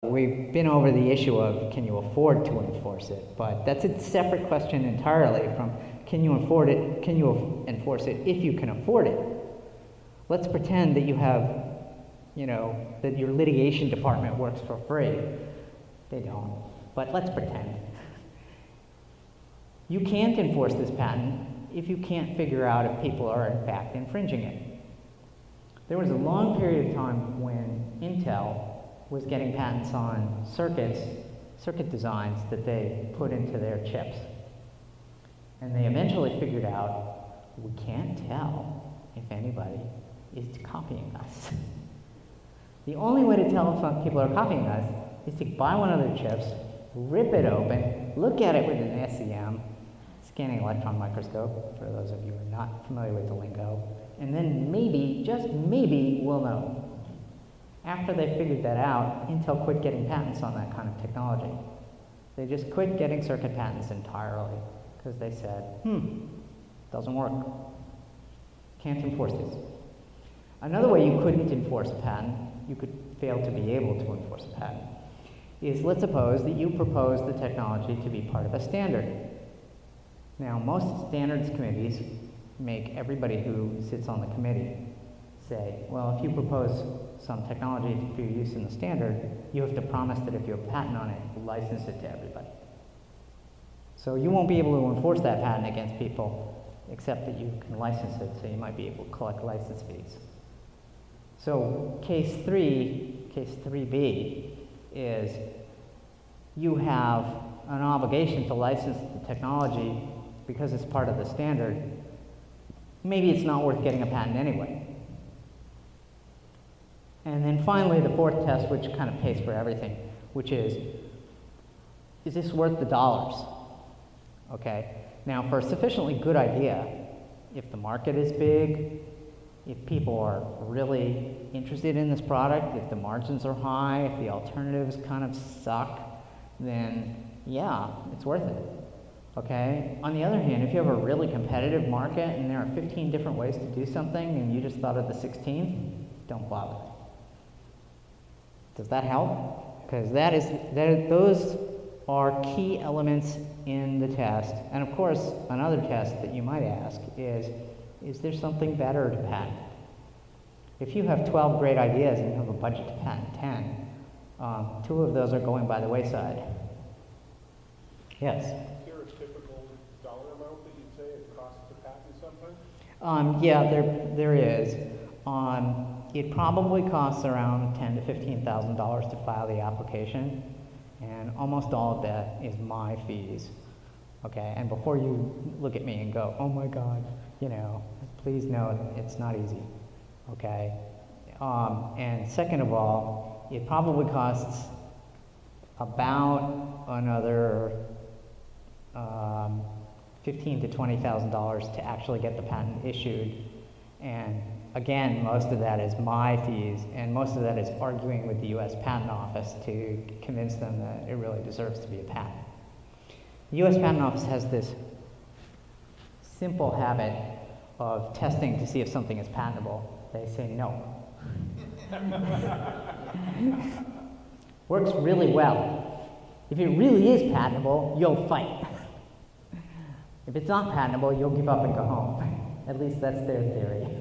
We've been over the issue of can you afford to enforce it, but that's a separate question entirely from can you afford it, can you enforce it if you can afford it. Let's pretend that you have, that your litigation department works for free. They don't, but let's pretend. You can't enforce this patent if you can't figure out if people are in fact infringing it. There was a long period of time when Intel was getting patents on circuit designs that they put into their chips. And they eventually figured out, we can't tell if anybody is copying us. The only way to tell if people are copying us is to buy one of their chips, rip it open, look at it with an SEM, scanning electron microscope, for those of you who are not familiar with the lingo, and then maybe, just maybe, we'll know. After they figured that out, Intel quit getting patents on that kind of technology. They just quit getting circuit patents entirely because they said, doesn't work. Can't enforce this. Another way you couldn't enforce a patent, you could fail to be able to enforce a patent, is let's suppose that you propose the technology to be part of a standard. Now, most standards committees make everybody who sits on the committee say, well, if you propose some technology for use in the standard, you have to promise that if you have a patent on it, you'll license it to everybody. So you won't be able to enforce that patent against people, except that you can license it, so you might be able to collect license fees. So case 3B, is you have an obligation to license the technology because it's part of the standard. Maybe it's not worth getting a patent anyway. And then finally, the fourth test, which kind of pays for everything, which is this worth the dollars? Okay? Now, for a sufficiently good idea, if the market is big, if people are really interested in this product, if the margins are high, if the alternatives kind of suck, then yeah, it's worth it. Okay? On the other hand, if you have a really competitive market and there are 15 different ways to do something and you just thought of the 16th, don't bother. Does that help? Because those are key elements in the test. And of course, another test that you might ask is there something better to patent? If you have 12 great ideas and you have a budget to patent 10, 2 of those are going by the wayside. Yes? Is there a typical dollar amount that you'd say it costs to patent something? Yeah, there is. It probably costs around $10,000 to $15,000 to file the application, and almost all of that is my fees. Okay, and before you look at me and go, oh my God, please know it's not easy. Okay, and second of all, it probably costs about another $15,000 to $20,000 to actually get the patent issued, and again, most of that is my fees, and most of that is arguing with the U.S. Patent Office to convince them that it really deserves to be a patent. The U.S. Patent Office has this simple habit of testing to see if something is patentable. They say no. Works really well. If it really is patentable, you'll fight. If it's not patentable, you'll give up and go home. At least that's their theory.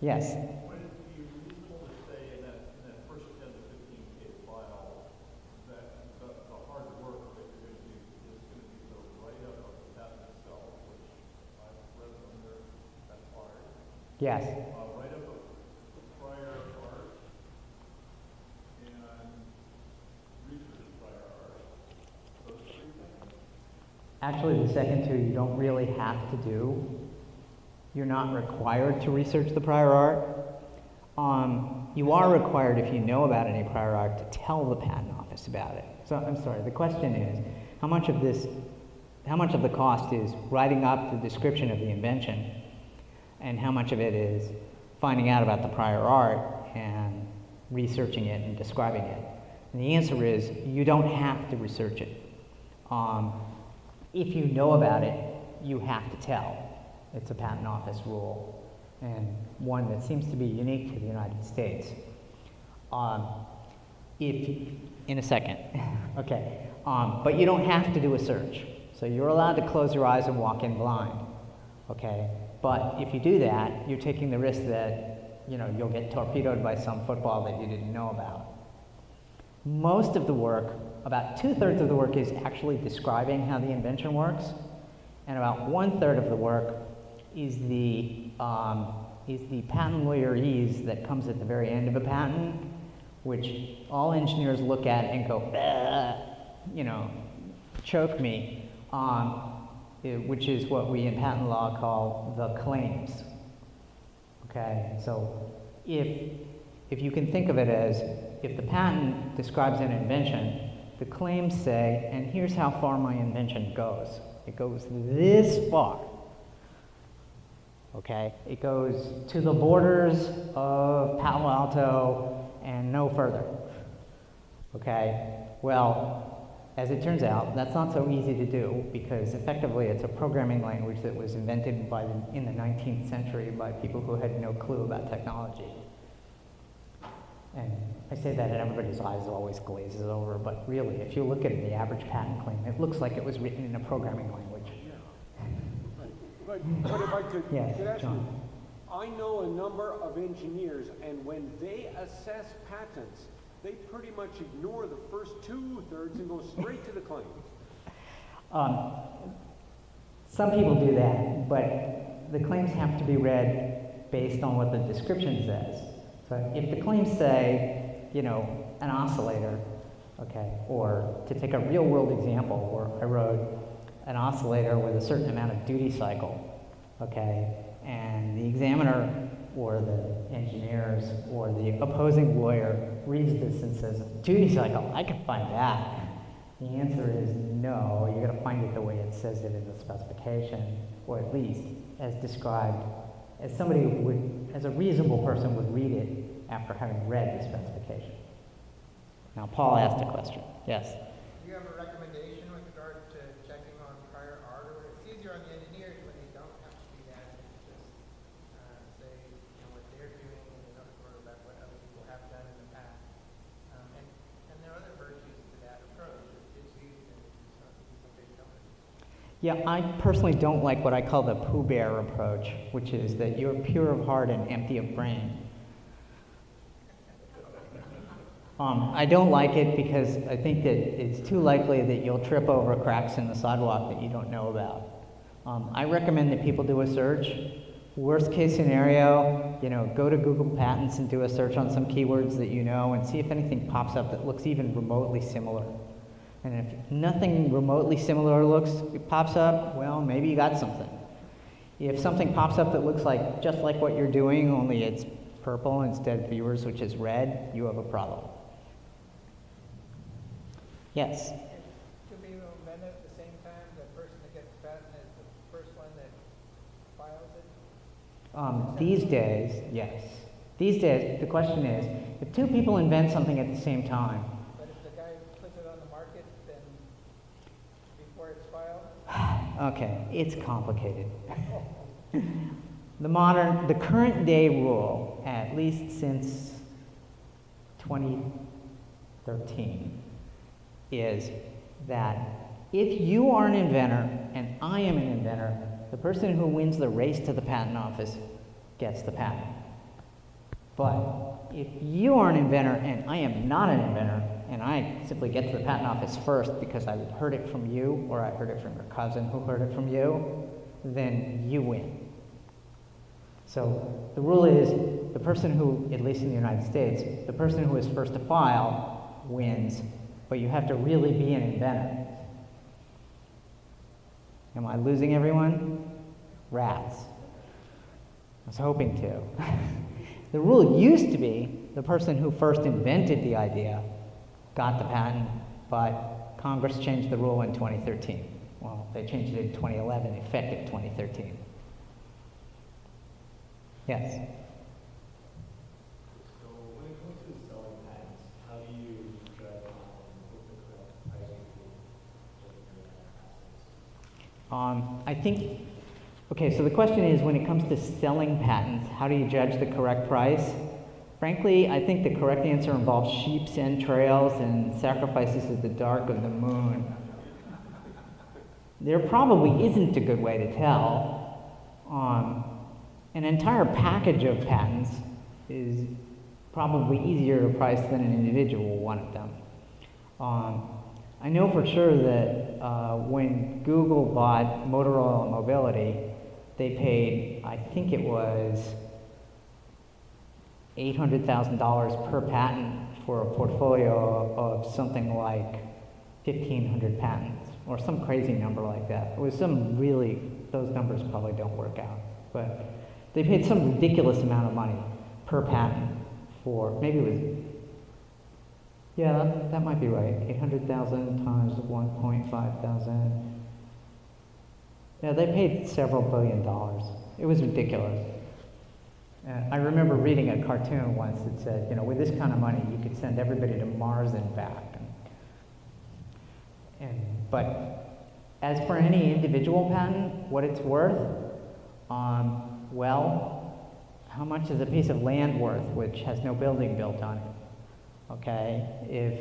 Yes? Would it be reasonable to say in that first 10 to 15K file that the hard work that you're going to do is going to be the write-up of the patent itself, which I've read under that's hard. Yes. Write-up of prior art and research prior art. Those 3 things? Actually, the second 2 you don't really have to do. You're not required to research the prior art. You are required, if you know about any prior art, to tell the patent office about it. So, I'm sorry, the question is, how much of the cost is writing up the description of the invention, and how much of it is finding out about the prior art and researching it and describing it? And the answer is, you don't have to research it. If you know about it, you have to tell. It's a patent office rule, and one that seems to be unique to the United States. If in a second, okay. But you don't have to do a search. So you're allowed to close your eyes and walk in blind, okay? But if you do that, you're taking the risk that, you know, you'll get torpedoed by some football that you didn't know about. Most of the work, about 2/3 of the work, is actually describing how the invention works, and about 1/3 of the work is the patent lawyerese that comes at the very end of a patent, which all engineers look at and go, you know, choke me, which is what we in patent law call the claims. Okay, so if you can think of it as, if the patent describes an invention, the claims say, and here's how far my invention goes. It goes this far. Okay, it goes to the borders of Palo Alto and no further. Okay, well, as it turns out, that's not so easy to do because effectively it's a programming language that was invented in the 19th century by people who had no clue about technology. And I say that and everybody's eyes always glazes over, but really, if you look at the average patent claim, it looks like it was written in a programming language. But if I could, Yes, could ask you, John. I know a number of engineers, and when they assess patents, they pretty much ignore the first 2/3 and go straight to the claims. Some people do that, but the claims have to be read based on what the description says. So if the claims say, you know, an oscillator, okay, or to take a real world example where I wrote an oscillator with a certain amount of duty cycle, okay, and the examiner or the engineers or the opposing lawyer reads this and says, duty cycle, I can find that. The answer is no, you're gonna find it the way it says it in the specification, or at least as described, as somebody would, as a reasonable person would read it after having read the specification. Now, Paul asked a question. Yes? Do you have a recommendation with regard to checking on prior art? Or it's easier on the engineers when they don't have to do that. They just say, you know, what they're doing and they don't worry about what other people have done in the past. And there are other virtues to that approach. It's used in some big companies. Yeah, I personally don't like what I call the Pooh Bear approach, which is that you're pure of heart and empty of brain. I don't like it because I think that it's too likely that you'll trip over cracks in the sidewalk that you don't know about. I recommend that people do a search. Worst case scenario, you know, go to Google Patents and do a search on some keywords that you know and see if anything pops up that looks even remotely similar. And if nothing remotely similar pops up, well, maybe you got something. If something pops up that looks like just like what you're doing, only it's purple instead of yours, which is red, you have a problem. Yes? Two people invent it at the same time. The person that gets the patent is the first one that files it. These days, yes. These days, the question is, if two people invent something at the same time, But if the guy puts it on the market, then before it's filed. okay, it's complicated. The current day rule, at least since 2013, is that if you are an inventor and I am an inventor, the person who wins the race to the patent office gets the patent. But if you are an inventor and I am not an inventor, and I simply get to the patent office first because I heard it from you, or I heard it from your cousin who heard it from you, then you win. So the rule is the person who, at least in the United States, the person who is first to file wins, but you have to really be an inventor. Am I losing everyone? Rats. I was hoping to. The rule used to be the person who first invented the idea got the patent, but Congress changed the rule in 2013. Well, they changed it in 2011, effective 2013. Yes? So when it comes to selling patents, how do you judge what the correct pricing is? I think, okay, so the question is when it comes to selling patents, how do you judge the correct price? Frankly, I think the correct answer involves sheep's entrails and sacrifices at the dark of the moon. There probably isn't a good way to tell. An entire package of patents is probably easier to price than an individual one of them. I know for sure that when Google bought Motorola Mobility, they paid, I think it was $800,000 per patent for a portfolio of something like 1,500 patents, or some crazy number like that. It was some really, those numbers probably don't work out, but they paid some ridiculous amount of money per patent for, maybe it was, yeah, that might be right, 800,000 times 1.5 thousand. Yeah, they paid several $billion. It was ridiculous. I remember reading a cartoon once that said, you know, with this kind of money, you could send everybody to Mars and back. But as for any individual patent, what it's worth, well, how much is a piece of land worth which has no building built on it? Okay, if